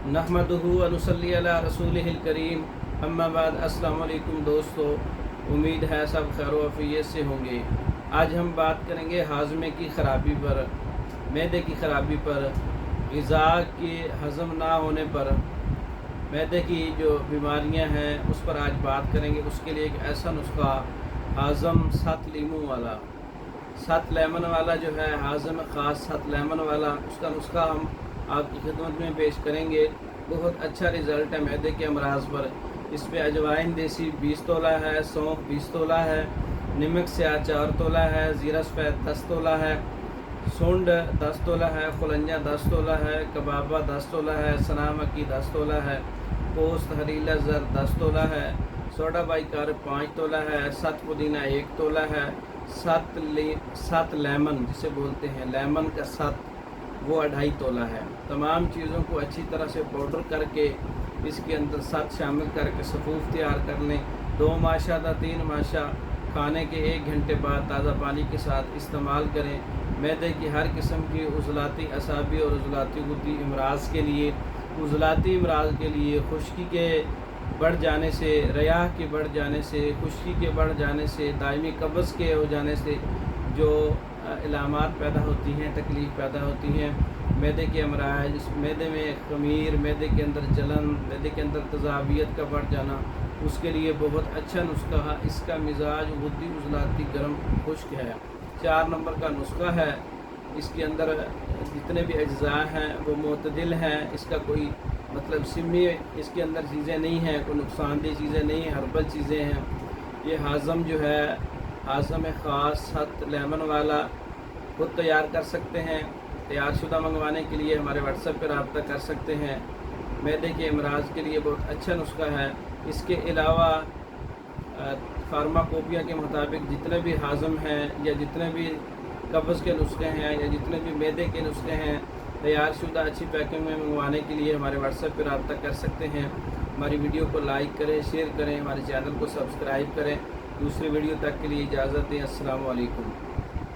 नहमदुहु व नुसल्ली अला रसूलिहिल करीम, अम्मा बाद। अस्सलाम वालेकुम दोस्तों, उम्मीद है सब खैर व आफियत से होंगे। आज हम बात करेंगे हाजमे की ख़राबी पर, मैदे की ख़राबी पर, ग़िज़ा के हज़म ना होने पर, मैदे की जो बीमारियां हैं उस पर आज बात करेंगे। उसके लिए एक ऐसा नुस्खा हाज़म 7 लीमू वाला, 7 लेमन वाला जो है हाज़म ख़ास 7 लेमन वाला, उसका नुस्खा हम आपकी खिदमत में पेश करेंगे। बहुत अच्छा रिज़ल्ट है मैदे के अमराज पर। इस पर अजवाइन देसी 20 तोला है, सौंफ 20 तोला है, नमक स्याह 4 तोला है, ज़ीरा सफ़ेद 10 तोला है, सूंड 10 तोला है, खुलंजा 10 तोला है, कबाबा 10 तोला है, सना मक्की 10 तोला है, पोस्त हरीला ज़र 10 तोला है, सोडा बाइकार 5 तोला है, 7 पुदीना 1 तोला है, 7 लेमन जिसे बोलते हैं लेमन का 7 वो 2.5 तोला है। तमाम चीज़ों को अच्छी तरह से पाउडर करके इसके अंदर 7 शामिल करके सफ़ूफ तैयार कर लें। 2 माशा 3 माशा खाने के 1 घंटे बाद ताज़ा पानी के साथ इस्तेमाल करें। मैदे की हर किस्म की उज़लाती असाबी और उज़लाती गुद्दी इमराज के लिए, उज़लाती इमराज के लिए, खुश्की के बढ़ जाने से, रियाह के बढ़ जाने से, खुश्की के बढ़ जाने से, दायमी कब्ज़ के हो जाने से जो इलामात पैदा होती हैं, तकलीफ़ पैदा होती हैं, मैदे के अमराज, मैदे में ख़मीर, मैदे के अंदर जलन, मैदे के अंदर तज़ाबियत का बढ़ जाना, उसके लिए बहुत अच्छा नुस्खा है। इसका मिजाज गुद्दी उज़लाती गर्म खुश्क है। 4 नंबर का नुस्खा है। इसके अंदर जितने भी अज्ज़ा हैं वो मुतदिल हैं। इसका कोई मतलब सिमी इसके अंदर चीज़ें नहीं हैं, कोई नुकसानदेह चीज़ें नहीं हैं, हर्बल चीज़ें हैं। ये हाज़म जो है हाज़म ख़ास 7 लेमन वाला खुद तैयार कर सकते हैं। तैयार शुदा मंगवाने के लिए हमारे व्हाट्सएप पर रब्ता कर सकते हैं। मैदे के अमराज के लिए बहुत अच्छा नुस्खा है। इसके अलावा फार्माकोपिया के मुताबिक जितने भी हाज़म हैं या जितने भी कब्ज़ के नुस्खे हैं या जितने भी मैदे के नुस्खे हैं, तैयार शुदा अच्छी पैकिंग में मंगवाने के लिए हमारे व्हाट्सएप पर रब्ता कर सकते हैं। हमारी वीडियो को लाइक करें, शेयर करें, हमारे चैनल को सब्सक्राइब करें। दूसरी वीडियो तक के लिए इजाज़त दें। अस्सलाम वालेकुम।